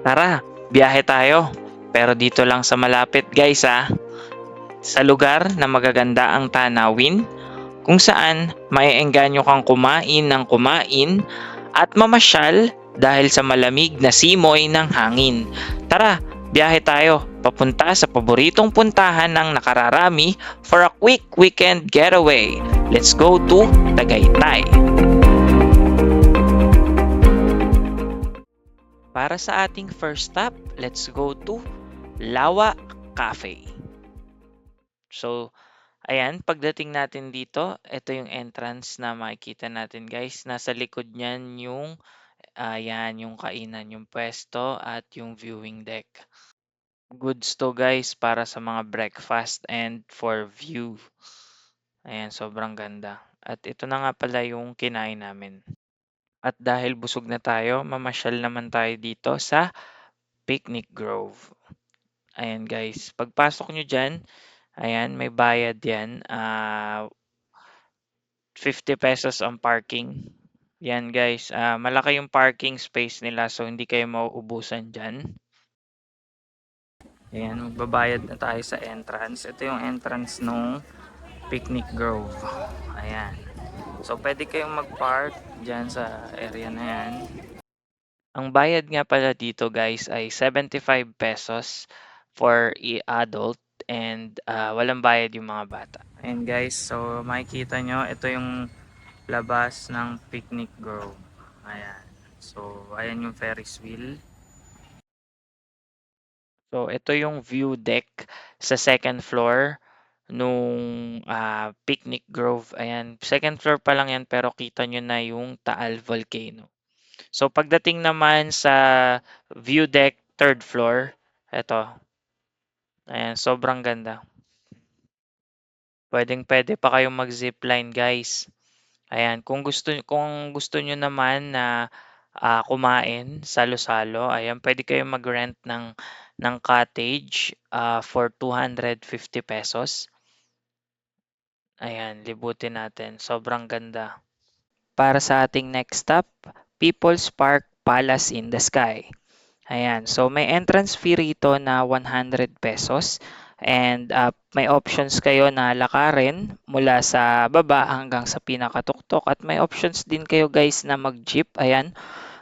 Tara, biyahe tayo. Pero dito lang sa malapit guys sa lugar na magaganda ang tanawin, kung saan maiengganyo kang kumain ng kumain at mamasyal dahil sa malamig na simoy ng hangin. Tara, biyahe tayo papunta sa paboritong puntahan ng nakararami for a quick weekend getaway. Let's go to Tagaytay. Para sa ating first stop, let's go to Lawa Cafe. So, ayan, pagdating natin dito, ito yung entrance na makikita natin guys. Nasa likod niyan yung, ayan, yung kainan, yung pwesto at yung viewing deck. Goods to guys para sa mga breakfast and for view. Ayan, sobrang ganda. At ito na nga pala yung kinain namin. At dahil busog na tayo, mamasyal naman tayo dito sa Picnic Grove. Ayan guys, pagpasok nyo dyan, ayan, may bayad yan. 50 pesos ang parking. Yan guys, malaki yung parking space nila so hindi kayo mauubusan dyan. Ayan, magbabayad na tayo sa entrance. Ito yung entrance nung Picnic Grove. Ayan. So pwede kayong mag-park dyan sa area na yan. Ang bayad nga pala dito guys ay 75 pesos for adult and walang bayad yung mga bata. Ayan guys, so makikita nyo, ito yung labas ng Picnic Grove. Ayan. So, ayan yung Ferris wheel. So, ito yung view deck sa second floor nung Picnic Grove. Ayan, second floor pa lang yan pero kita nyo na yung Taal Volcano. So, pagdating naman sa view deck, third floor, ito. Ayan, sobrang ganda. Pwede pa kayong mag-zipline, guys. Ayan, kung gusto nyo naman na kumain, salo-salo, ayan, pwede kayong mag-rent ng cottage for 250 pesos. Ayan, libutin natin. Sobrang ganda. Para sa ating next stop, People's Park Palace in the Sky. Ayan, so may entrance fee rito na 100 pesos and may options kayo na lakarin mula sa baba hanggang sa pinakatuktok at may options din kayo guys na mag-jeep. Ayan,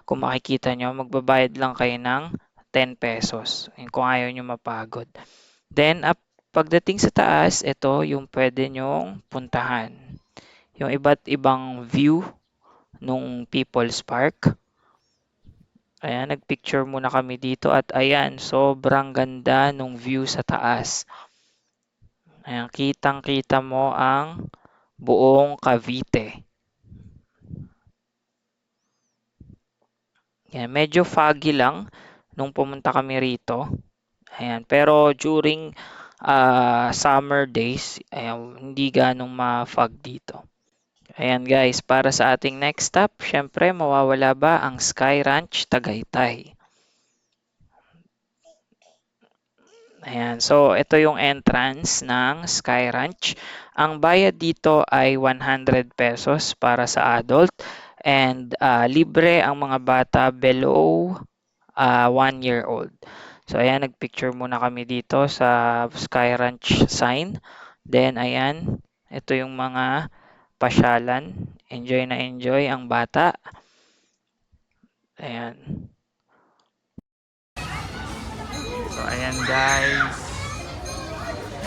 kung makikita nyo, magbabayad lang kayo ng 10 pesos kung ayaw nyo mapagod. Then, pagdating sa taas, ito yung pwede nyong puntahan. Yung iba't ibang view nung People's Park. Ayan, nagpicture muna kami dito at ayan, sobrang ganda nung view sa taas. Ayan, kitang-kita mo ang buong Cavite. Ayan, medyo foggy lang nung pumunta kami rito. Ayan, pero during summer days, ayan, hindi ganong ma-fog dito. Ayan guys, para sa ating next stop, syempre mawawala ba ang Sky Ranch Tagaytay. Ayan, so ito yung entrance ng Sky Ranch. Ang bayad dito ay 100 pesos para sa adult and libre ang mga bata below 1 year old. So ayan, nagpicture muna kami dito sa Sky Ranch sign. Then ayan, ito yung mga pasyalan. Enjoy na enjoy ang bata. Ayan. So ayan guys.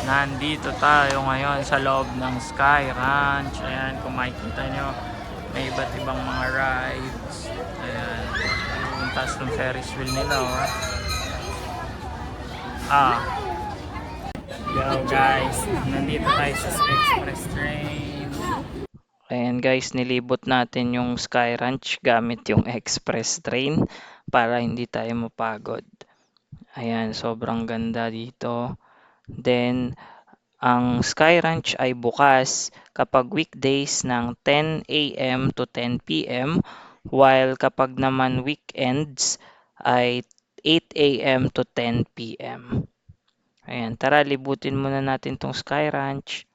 Nandito tayo ngayon sa loob ng Sky Ranch. Ayan, kung makikita nyo, may iba't ibang mga rides. Ayan, yung taas ng Ferris wheel nila. Yo guys, nandito tayo sa express train. Ayan guys, nilibot natin yung Sky Ranch gamit yung express train para hindi tayo mapagod. Ayan, sobrang ganda dito. Then, ang Sky Ranch ay bukas kapag weekdays ng 10 a.m. to 10 p.m. while kapag naman weekends ay 8 a.m. to 10 p.m. Ayan, tara libutin muna natin tong Sky Ranch.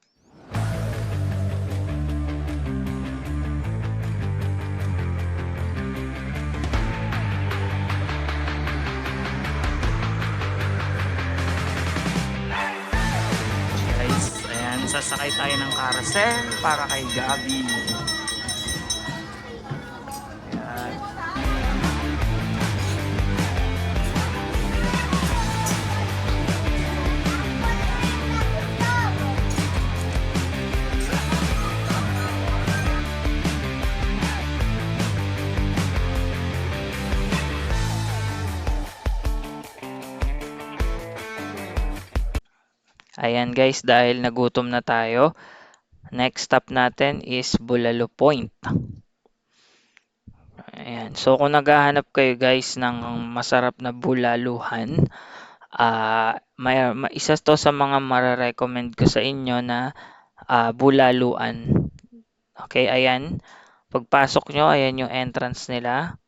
sasakay tayo ng carousel para kay Gabi. Ayan. Ayan guys, dahil nagutom na tayo, next stop natin is Bulalo Point. Ayan. So kung naghahanap kayo guys ng masarap na bulaluhan, isa to sa mga mare-recommend ko sa inyo na bulaluan. Okay, ayan. Pagpasok nyo, ayan yung entrance nila.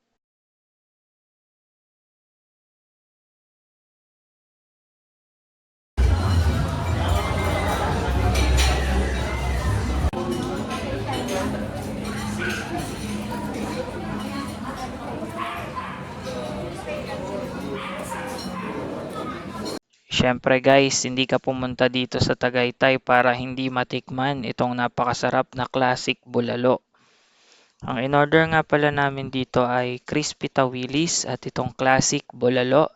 Siyempre guys, hindi ka pumunta dito sa Tagaytay para hindi matikman itong napakasarap na classic bulalo. Ang in-order nga pala namin dito ay crispy tawilis at itong classic bulalo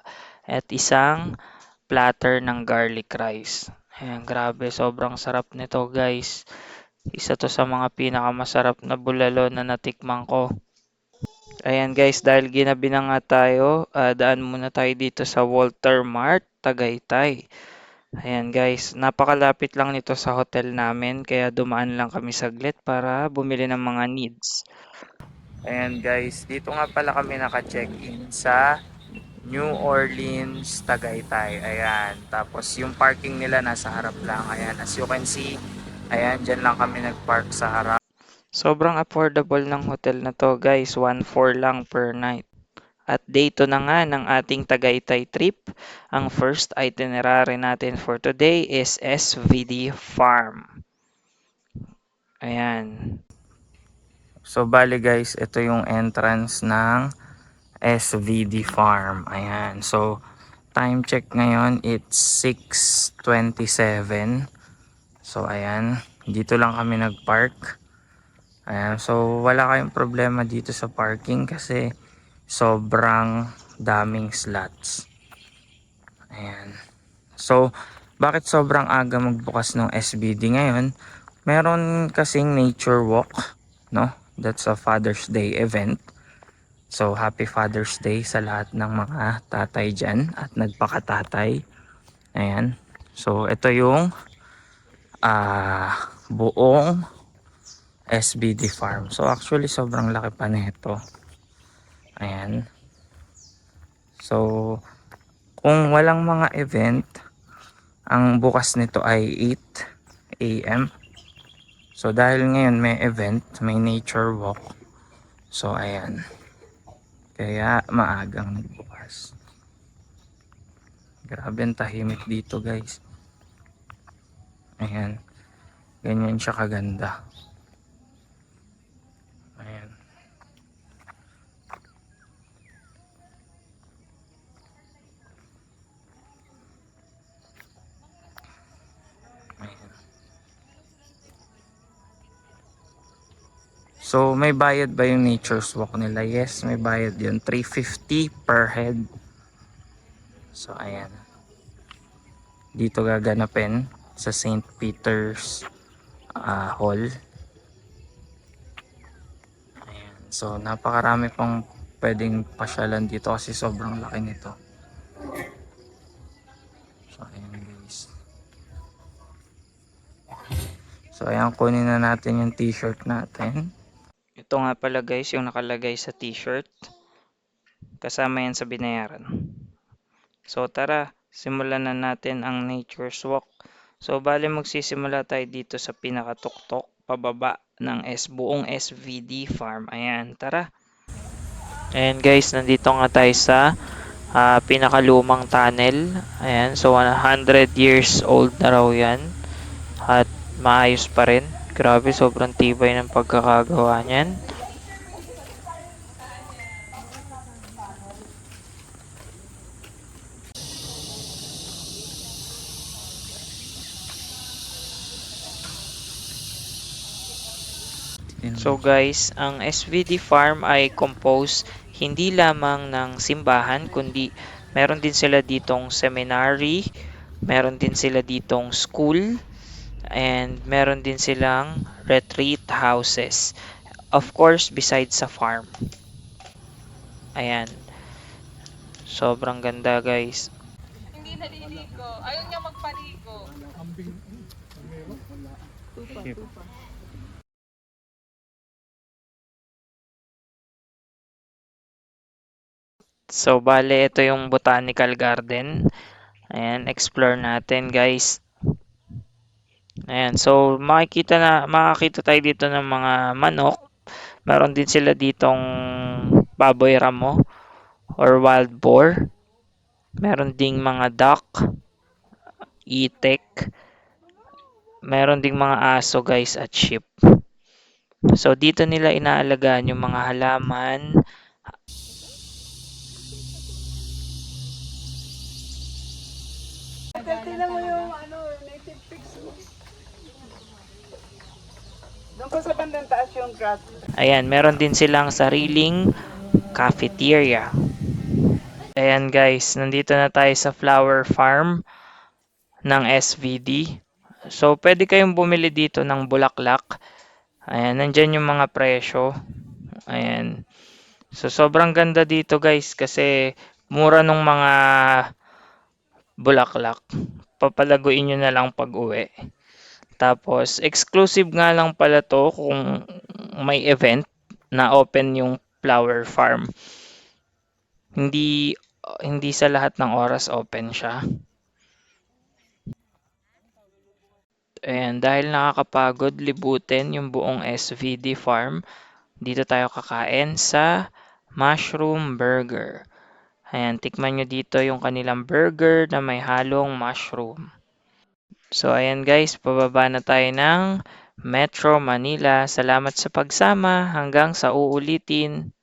at isang platter ng garlic rice. Ayan, grabe, sobrang sarap nito guys. Isa to sa mga pinakamasarap na bulalo na natikman ko. Ayan guys, dahil ginabi na nga tayo, daan muna tayo dito sa Walter Mart, Tagaytay. Ayan guys, napakalapit lang nito sa hotel namin, kaya dumaan lang kami saglit para bumili ng mga needs. Ayan guys, dito nga pala kami naka-check-in sa New Orleans, Tagaytay. Ayan, tapos yung parking nila nasa harap lang. Ayan, as you can see, ayan, dyan lang kami nag-park sa harap. Sobrang affordable ng hotel na to guys, 1,400 lang per night. At day 2 na nga ng ating Tagaytay trip. Ang first itinerary natin for today is SVD Farm. Ayan. So bali guys, ito yung entrance ng SVD Farm. Ayan. So time check ngayon, it's 6:27. So ayan, dito lang kami nag-park. Ayan, so wala kayong problema dito sa parking kasi sobrang daming slots. Ayan. So, bakit sobrang aga magbukas ng SBD ngayon? Meron kasing nature walk, no? That's a Father's Day event. So, happy Father's Day sa lahat ng mga tatay dyan at nagpakatatay. Ayan. So, ito yung buong SBD Farm. So, actually, sobrang laki pa nito. Ayan. So, kung walang mga event, ang bukas nito ay 8 AM. So dahil ngayon may event, may nature walk. So ayan. Kaya maagang nagbukas. Grabe ang tahimik dito guys. Ayan. Ganyan siya kaganda. Ayan. So, may bayad ba yung nature's walk nila? Yes, may bayad yun. 350 per head. So, ayan. Dito gaganapin sa St. Peter's Hall. Ayan. So, napakarami pang pwedeng pasyalan dito kasi sobrang laki nito. So, ayan guys. So, ayan, kunin na natin yung t-shirt natin. Ito nga pala guys, yung nakalagay sa t-shirt. Kasama yan sa binayaran. So tara, simulan na natin ang nature's walk. So bali magsisimula tayo dito sa pinakatuktok, pababa ng buong SVD Farm. Ayan, tara. Ayan guys, nandito nga tayo sa pinakalumang tunnel. Ayan, so 100 years old na raw yan. At maayos pa rin. Grabe, sobrang tibay ng pagkakagawa niyan. So guys, ang SVD Farm ay composed hindi lamang ng simbahan kundi meron din sila ditong seminary, meron din sila ditong school, and meron din silang retreat houses. Of course, besides sa farm. Ayan, sobrang ganda guys. Hindi naliligo. Ayaw niya magpaligo. So bale, ito yung botanical garden. Ayan, explore natin guys. Ayan, so makakita tayo dito ng mga manok. Meron din sila ditong baboy ramo or wild boar. Meron ding mga duck, itik. Meron ding mga aso guys at sheep. So dito nila inaalagaan yung mga halaman. Tingnan mo yung native pigs mo. Doon ko sa bandang taas yung grass. Ayan, meron din silang sariling cafeteria. Ayan guys, nandito na tayo sa flower farm ng SVD. So pwede kayong bumili dito ng bulaklak. Ayan, nandyan yung mga presyo. Ayan. So sobrang ganda dito guys kasi mura nung mga bulaklak. Papalaguin nyo na lang pag-uwi. Tapos exclusive nga lang pala to kung may event na open yung flower farm. Hindi hindi sa lahat ng oras open siya. And dahil nakakapagod libutin yung buong SVD farm, dito tayo kakain sa mushroom burger. Ayan, tikman nyo dito yung kanilang burger na may halong mushroom. So ayan guys, pababa na tayo ng Metro Manila. Salamat sa pagsama. Hanggang sa uulitin.